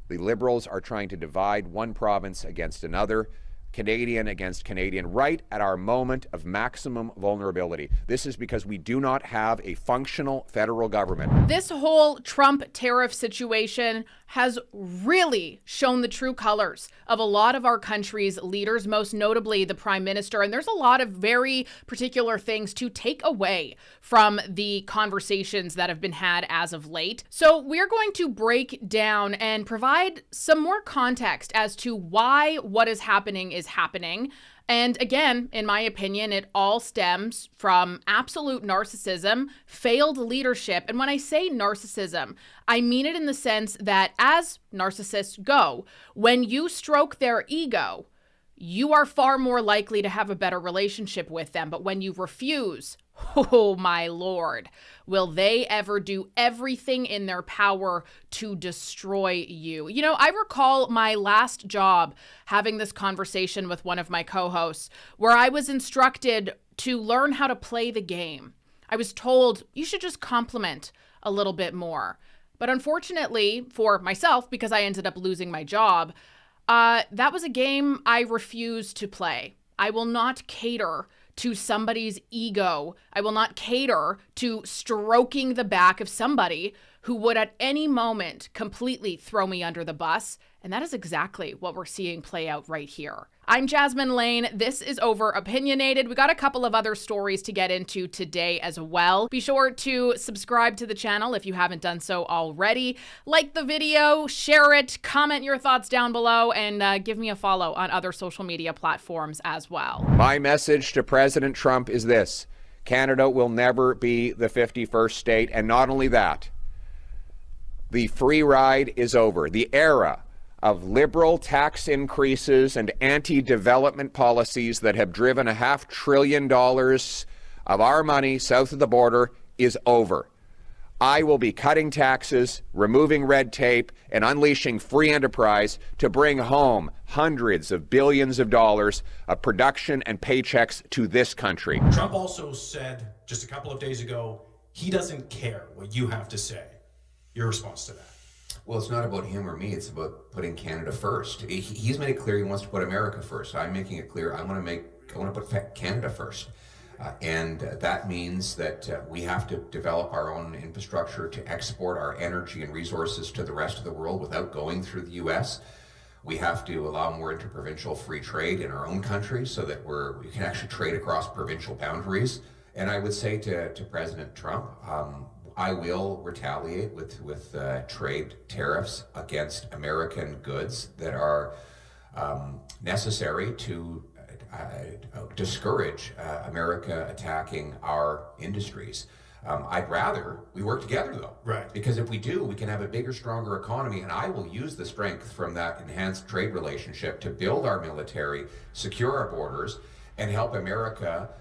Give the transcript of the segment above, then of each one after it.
The Liberals are trying to divide one province against another, Canadian against Canadian, right at our moment of maximum vulnerability. This is because we do not have a functional federal government. This whole Trump tariff situation has really shown the true colors of a lot of our country's leaders, most notably the Prime Minister. And there's a lot of very particular things to take away from the conversations that have been had as of late. So we're going to break down and provide some more context as to why what is happening is happening. And again, in my opinion, it all stems from absolute narcissism, failed leadership. And when I say narcissism, I mean it in the sense that as narcissists go, when you stroke their ego, you are far more likely to have a better relationship with them. But when you refuse, oh my Lord, will they ever do everything in their power to destroy you? You know, I recall my last job having this conversation with one of my co-hosts where I was instructed to learn how to play the game. I was told you should just compliment a little bit more. But unfortunately for myself, because I ended up losing my job, that was a game I refused to play. I will not cater to somebody's ego. I will not cater to stroking the back of somebody who would at any moment completely throw me under the bus. And that is exactly what we're seeing play out right here. I'm Jasmine Lane. This is Over Opinionated. We got a couple of other stories to get into today as well. Be sure to subscribe to the channel if you haven't done so already. Like the video, share it, comment your thoughts down below, and give me a follow on other social media platforms as well. My message to President Trump is this: Canada will never be the 51st state, and not only that, the free ride is over. The era of liberal tax increases and anti-development policies that have driven $500 billion of our money south of the border is over. I will be cutting taxes, removing red tape, and unleashing free enterprise to bring home hundreds of billions of dollars of production and paychecks to this country. Trump also said just a couple of days ago, he doesn't care what you have to say. Your response to that? Well, it's not about him or me. It's about putting Canada first. He's made it clear he wants to put America first. I'm making it clear I want to put Canada first. And that means that we have to develop our own infrastructure to export our energy and resources to the rest of the world without going through the U.S. We have to allow more interprovincial free trade in our own country so that we can actually trade across provincial boundaries. And I would say to President Trump, I will retaliate with trade tariffs against American goods that are necessary to discourage America attacking our industries. I'd rather we work together, though. Right. Because if we do, we can have a bigger, stronger economy, and I will use the strength from that enhanced trade relationship to build our military, secure our borders, and help America,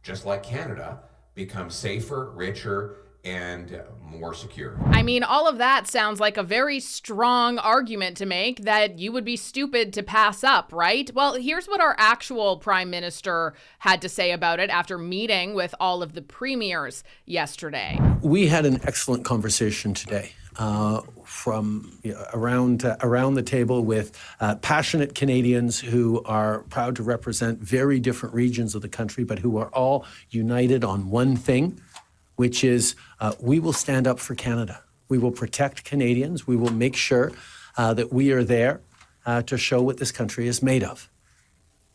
just like Canada, become safer, richer, and more secure. I mean, all of that sounds like a very strong argument to make that you would be stupid to pass up, right? Well, here's what our actual Prime Minister had to say about it after meeting with all of the premiers yesterday. We had an excellent conversation today from around the table with passionate Canadians who are proud to represent very different regions of the country, but who are all united on one thing, which is we will stand up for Canada. We will protect Canadians. We will make sure that we are there to show what this country is made of.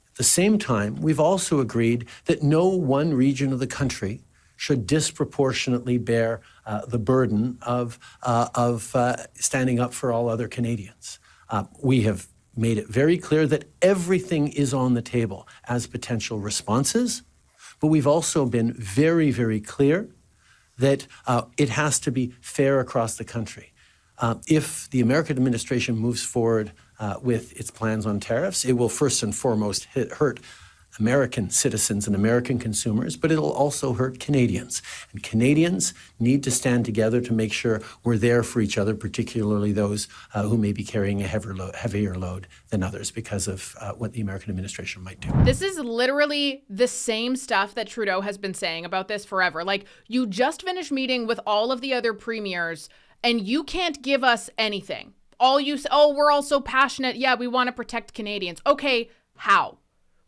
At the same time, we've also agreed that no one region of the country should disproportionately bear the burden of standing up for all other Canadians. We have made it very clear that everything is on the table as potential responses, but we've also been very, very clear that it has to be fair across the country. If the American administration moves forward with its plans on tariffs, it will first and foremost hurt American citizens and American consumers, but it'll also hurt Canadians. And Canadians need to stand together to make sure we're there for each other, particularly those who may be carrying a heavier load than others because of what the American administration might do. This is literally the same stuff that Trudeau has been saying about this forever. Like, you just finished meeting with all of the other premiers and you can't give us anything. all you say, oh, we're all so passionate. Yeah, we want to protect Canadians. Okay, how?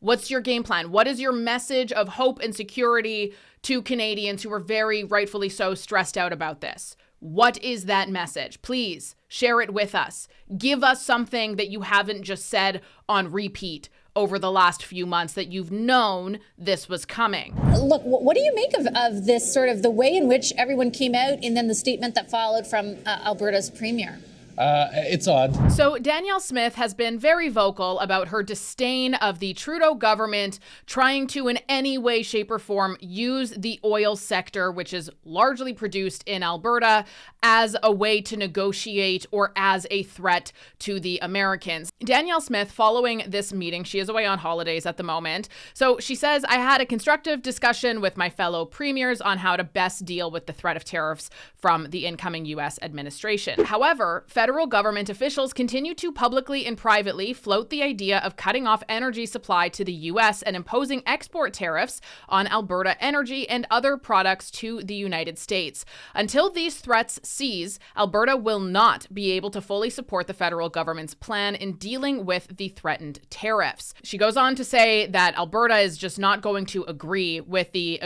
What's your game plan? What is your message of hope and security to Canadians who are very rightfully so stressed out about this? What is that message? Please share it with us. Give us something that you haven't just said on repeat over the last few months, that you've known this was coming. Look, what do you make of this sort of the way in which everyone came out and then the statement that followed from Alberta's premier? It's odd. So Danielle Smith has been very vocal about her disdain of the Trudeau government trying to in any way, shape or form use the oil sector, which is largely produced in Alberta, as a way to negotiate or as a threat to the Americans. Danielle Smith, following this meeting, she is away on holidays at the moment. So she says, I had a constructive discussion with my fellow premiers on how to best deal with the threat of tariffs from the incoming U.S. administration. However, federal government officials continue to publicly and privately float the idea of cutting off energy supply to the U.S. and imposing export tariffs on Alberta energy and other products to the United States. Until these threats cease, Alberta will not be able to fully support the federal government's plan in dealing with the threatened tariffs. She goes on to say that Alberta is just not going to agree with the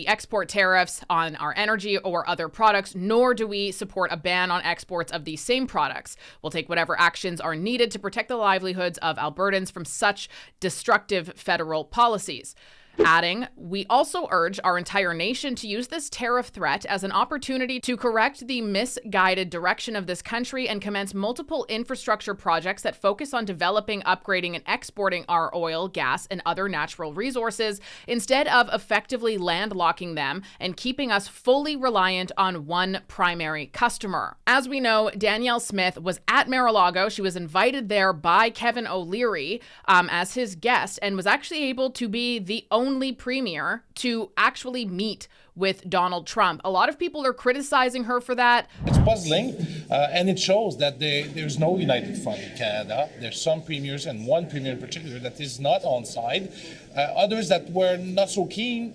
export tariffs on our energy or other products, nor do we support a ban on exports of these same products. We'll take whatever actions are needed to protect the livelihoods of Albertans from such destructive federal policies. Adding, we also urge our entire nation to use this tariff threat as an opportunity to correct the misguided direction of this country and commence multiple infrastructure projects that focus on developing, upgrading, and exporting our oil, gas, and other natural resources instead of effectively landlocking them and keeping us fully reliant on one primary customer. As we know, Danielle Smith was at Mar-a-Lago. She was invited there by Kevin O'Leary as his guest and was actually able to be the only premier to actually meet with Donald Trump. A lot of people are criticizing her for that. It's puzzling, and it shows that there's no united front in Canada. There's some premiers, and one premier in particular, that is not on side. Others that were not so keen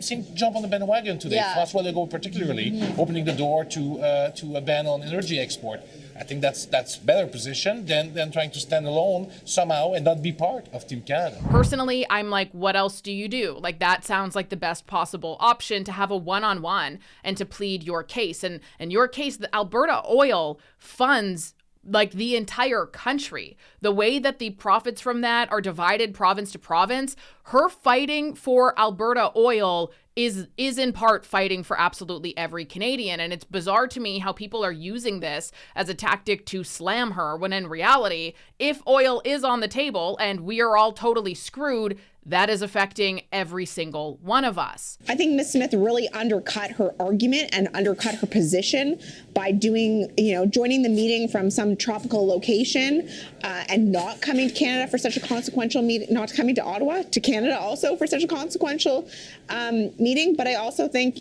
seem to jump on the bandwagon today. Yeah. François Legault particularly, opening the door to a ban on energy export. I think that's better position than trying to stand alone somehow and not be part of Team Canada. Personally, I'm like, what else do you do? Like, that sounds like the best possible option, to have a one-on-one and to plead your case. And in your case, the Alberta Oil funds like the entire country. The way that the profits from that are divided province to province, her fighting for Alberta Oil is in part fighting for absolutely every Canadian. And it's bizarre to me how people are using this as a tactic to slam her, when in reality, if oil is on the table and we are all totally screwed, that is affecting every single one of us. I think Ms. Smith really undercut her argument and undercut her position by joining the meeting from some tropical location and not coming to Canada for such a consequential meeting, not coming to Ottawa, to Canada also for such a consequential meeting. But I also think,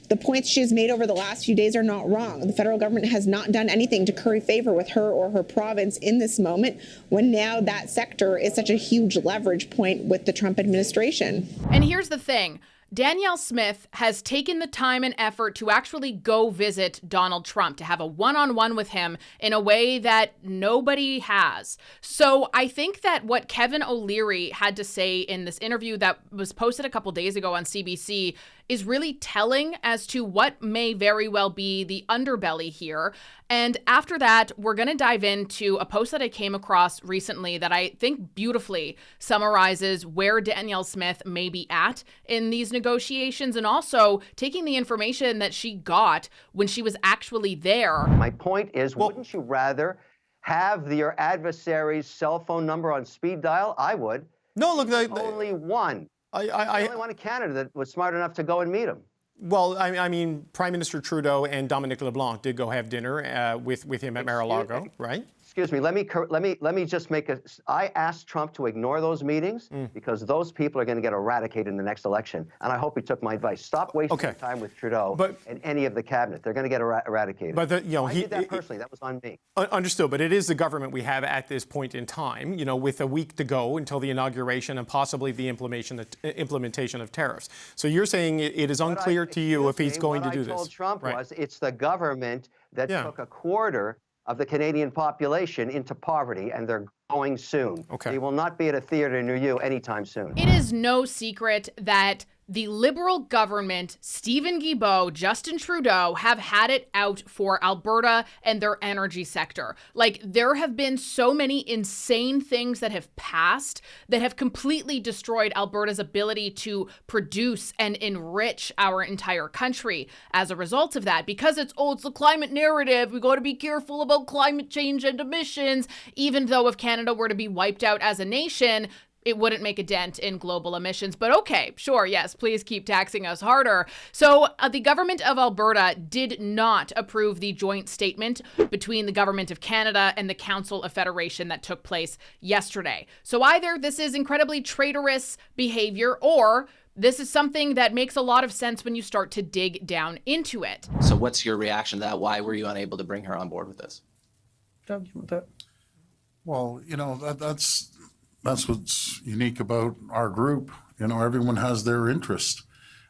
the points she has made over the last few days are not wrong. The federal government has not done anything to curry favor with her or her province in this moment, when now that sector is such a huge leverage point with the Trump administration. And here's the thing. Danielle Smith has taken the time and effort to actually go visit Donald Trump, to have a one-on-one with him in a way that nobody has. So I think that what Kevin O'Leary had to say in this interview that was posted a couple days ago on CBC is really telling as to what may very well be the underbelly here. And after that, we're going to dive into a post that I came across recently that I think beautifully summarizes where Danielle Smith may be at in these negotiations, and also taking the information that she got when she was actually there. My point is, wouldn't you rather have your adversary's cell phone number on speed dial? I would. No, look, only one. The only one in Canada that was smart enough to go and meet him. Well, I mean, Prime Minister Trudeau and Dominic LeBlanc did go have dinner with him at Mar-a-Lago, right? Excuse me. Let me just make a. I asked Trump to ignore those meetings because those people are going to get eradicated in the next election, and I hope he took my advice. Stop wasting your time with Trudeau and any of the cabinet. They're going to get eradicated. But I did that personally. That was on me. Understood. But it is the government we have at this point in time. With a week to go until the inauguration and possibly the implementation of tariffs. So you're saying it is unclear to you if he's going to do this. What I told Trump was it's the government that took a quarter of the Canadian population into poverty, and they're going soon. Okay. They will not be at a theater near you anytime soon. It is no secret that the Liberal government, Stephen Guilbeault, Justin Trudeau, have had it out for Alberta and their energy sector. Like, there have been so many insane things that have passed that have completely destroyed Alberta's ability to produce and enrich our entire country as a result of that. Because it's the climate narrative, we got to be careful about climate change and emissions, even though if Canada were to be wiped out as a nation, it wouldn't make a dent in global emissions. But okay, sure, yes, please keep taxing us harder. So the government of Alberta did not approve the joint statement between the government of Canada and the Council of Federation that took place yesterday. So either this is incredibly traitorous behavior, or this is something that makes a lot of sense when you start to dig down into it. So what's your reaction to that? Why were you unable to bring her on board with this? Doug, you want that? Well, that's what's unique about our group. Everyone has their interest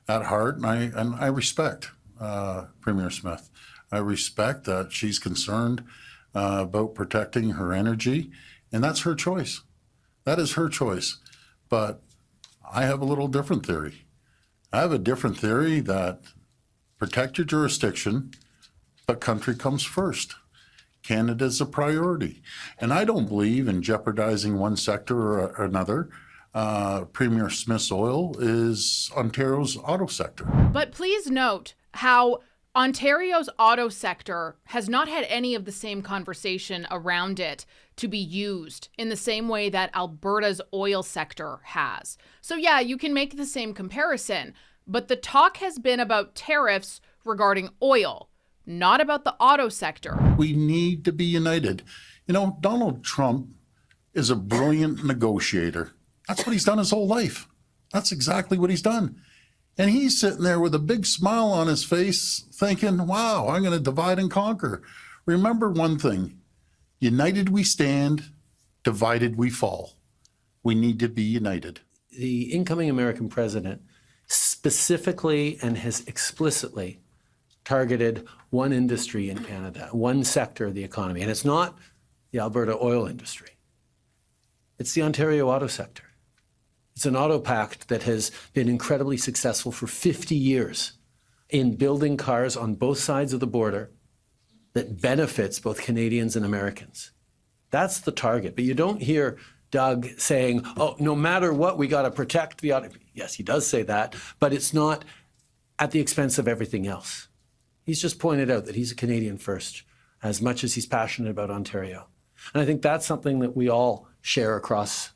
at heart, and I respect Premier Smith. I respect that she's concerned about protecting her energy, and that's her choice. That is her choice. But I have a little different theory. I have a different theory that protect your jurisdiction, but country comes first. Canada's a priority. And I don't believe in jeopardizing one sector or another. Premier Smith's oil is Ontario's auto sector. But please note how Ontario's auto sector has not had any of the same conversation around it to be used in the same way that Alberta's oil sector has. So yeah, you can make the same comparison, but the talk has been about tariffs regarding oil, not about the auto sector. We need to be united. Donald Trump is a brilliant negotiator. That's what he's done his whole life. That's exactly what he's done. And he's sitting there with a big smile on his face thinking, wow, I'm going to divide and conquer. Remember one thing, united we stand, divided we fall. We need to be united. The incoming American president specifically and has explicitly targeted one industry in Canada, one sector of the economy. And it's not the Alberta oil industry. It's the Ontario auto sector. It's an auto pact that has been incredibly successful for 50 years in building cars on both sides of the border that benefits both Canadians and Americans. That's the target. But you don't hear Doug saying, oh, no matter what, we got to protect the auto. Yes, he does say that, but it's not at the expense of everything else. He's just pointed out that he's a Canadian first, as much as he's passionate about Ontario. And I think that's something that we all share across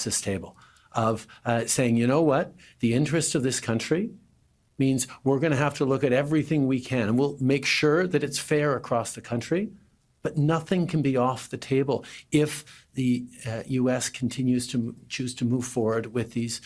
this table, of saying, you know what, the interest of this country means we're going to have to look at everything we can, and we'll make sure that it's fair across the country, but nothing can be off the table if the U.S. continues to choose to move forward with these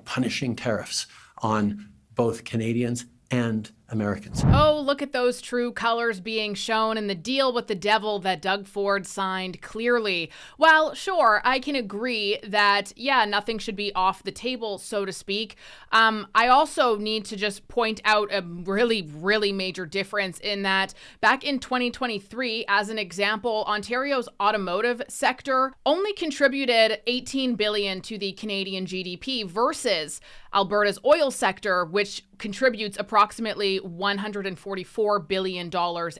punishing tariffs on both Canadians and Americans. Oh, look at those true colors being shown in the deal with the devil that Doug Ford signed clearly. Well, sure, I can agree that, yeah, nothing should be off the table, so to speak. I also need to just point out a really, really major difference in that back in 2023, as an example, Ontario's automotive sector only contributed $18 billion to the Canadian GDP versus Alberta's oil sector, which contributes approximately $144 billion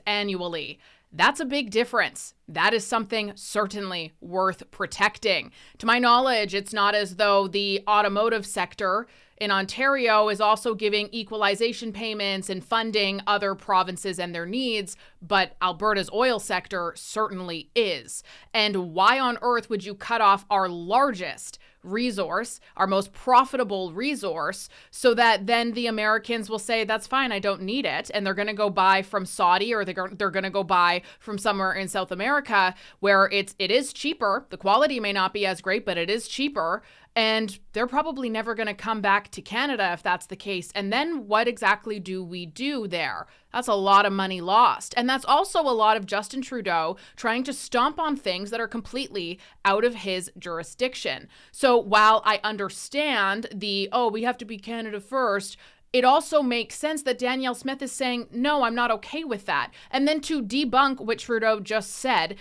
annually. That's a big difference. That is something certainly worth protecting. To my knowledge, it's not as though the automotive sector in Ontario is also giving equalization payments and funding other provinces and their needs, but Alberta's oil sector certainly is. And why on earth would you cut off our largest resource, our most profitable resource, so that then the Americans will say, that's fine, I don't need it, and they're going to go buy from Saudi, or they're going to go buy from somewhere in South America where it is cheaper. The quality may not be as great, but it is cheaper, and they're probably never going to come back to Canada if that's the case. And then what exactly do we do there? That's a lot of money lost. And that's also a lot of Justin Trudeau trying to stomp on things that are completely out of his jurisdiction. So while I understand we have to be Canada first, it also makes sense that Danielle Smith is saying, no, I'm not okay with that. And then to debunk what Trudeau just said,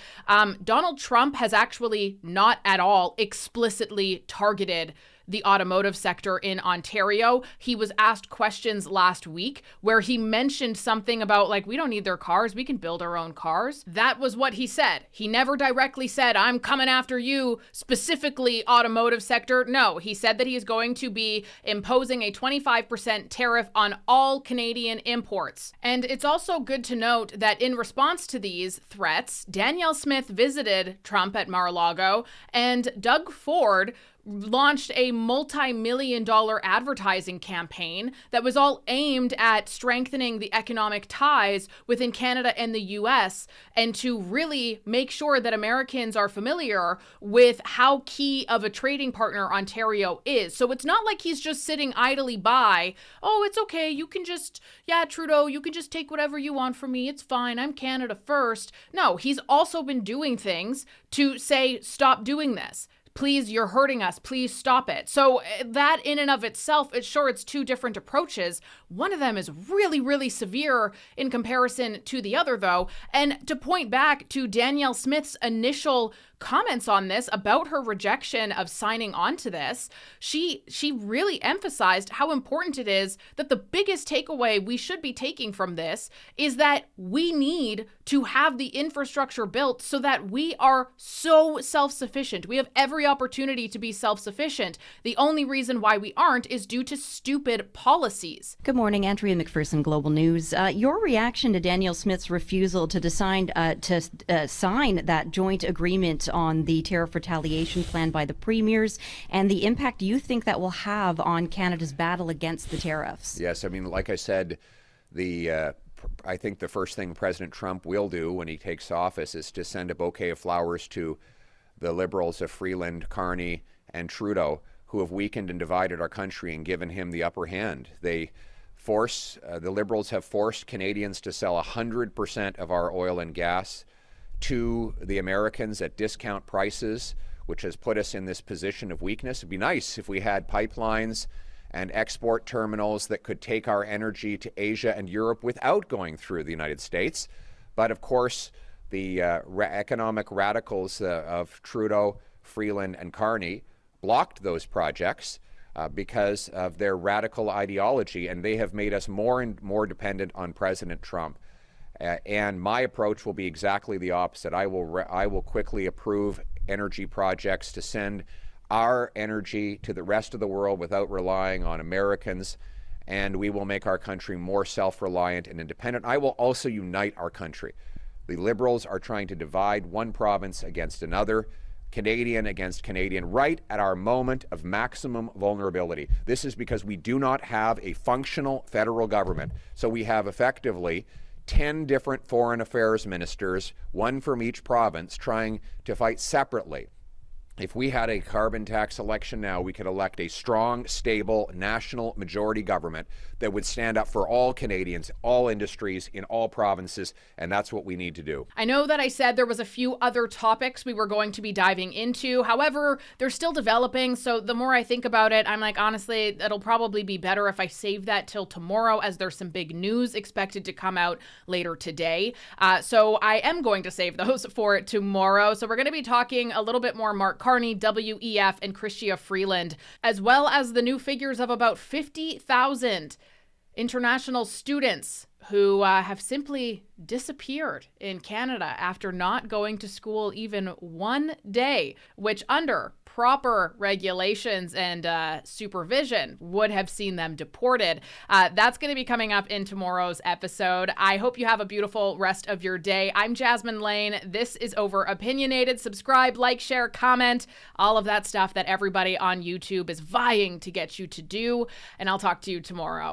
Donald Trump has actually not at all explicitly targeted the automotive sector in Ontario. He was asked questions last week where he mentioned something about, like, we don't need their cars, we can build our own cars. That was what he said. He never directly said, I'm coming after you, specifically automotive sector. No, he said that he is going to be imposing a 25% tariff on all Canadian imports. And it's also good to note that in response to these threats, Danielle Smith visited Trump at Mar-a-Lago, and Doug Ford launched a multi-million-dollar advertising campaign that was all aimed at strengthening the economic ties within Canada and the US, and to really make sure that Americans are familiar with how key of a trading partner Ontario is. So it's not like he's just sitting idly by, oh, it's okay, you can just, yeah, Trudeau, you can just take whatever you want from me, it's fine, I'm Canada first. No, he's also been doing things to say, stop doing this. Please, you're hurting us. Please stop it. So that in and of itself, it's two different approaches. One of them is really, really severe in comparison to the other, though. And to point back to Danielle Smith's initial comments on this about her rejection of signing on to this, she really emphasized how important it is that the biggest takeaway we should be taking from this is that we need to have the infrastructure built so that we are so self-sufficient. We have every opportunity to be self-sufficient. The only reason why we aren't is due to stupid policies. Good morning, Andrea McPherson, Global News. Your reaction to Danielle Smith's refusal to sign that joint agreement on the tariff retaliation plan by the premiers, and the impact you think that will have on Canada's battle against the tariffs? Yes, I mean, like I said, I think the first thing President Trump will do when he takes office is to send a bouquet of flowers to the Liberals of Freeland, Carney, and Trudeau, who have weakened and divided our country and given him the upper hand. The Liberals have forced Canadians to sell 100% of our oil and gas to the Americans at discount prices, which has put us in this position of weakness. It'd be nice if we had pipelines and export terminals that could take our energy to Asia and Europe without going through the United States. But of course, the economic radicals of Trudeau, Freeland, and Carney blocked those projects because of their radical ideology, and they have made us more and more dependent on President Trump. And my approach will be exactly the opposite. I will quickly approve energy projects to send our energy to the rest of the world without relying on Americans, and we will make our country more self-reliant and independent. I will also unite our country. The Liberals are trying to divide one province against another, Canadian against Canadian, right at our moment of maximum vulnerability. This is because we do not have a functional federal government. So we have effectively 10 different foreign affairs ministers, one from each province, trying to fight separately. If we had a carbon tax election now, we could elect a strong, stable, national majority government that would stand up for all Canadians, all industries, in all provinces, and that's what we need to do. I know that I said there was a few other topics we were going to be diving into. However, they're still developing, so the more I think about it, I'm like, honestly, it'll probably be better if I save that till tomorrow, as there's some big news expected to come out later today. So I am going to save those for tomorrow. So we're going to be talking a little bit more Mark Carney, WEF, and Chrystia Freeland, as well as the new figures of about 50,000 international students who have simply disappeared in Canada after not going to school even one day, which under proper regulations and supervision would have seen them deported. That's going to be coming up in tomorrow's episode. I hope you have a beautiful rest of your day. I'm Jasmine Lane. This is Over Opinionated. Subscribe, like, share, comment, all of that stuff that everybody on YouTube is vying to get you to do. And I'll talk to you tomorrow.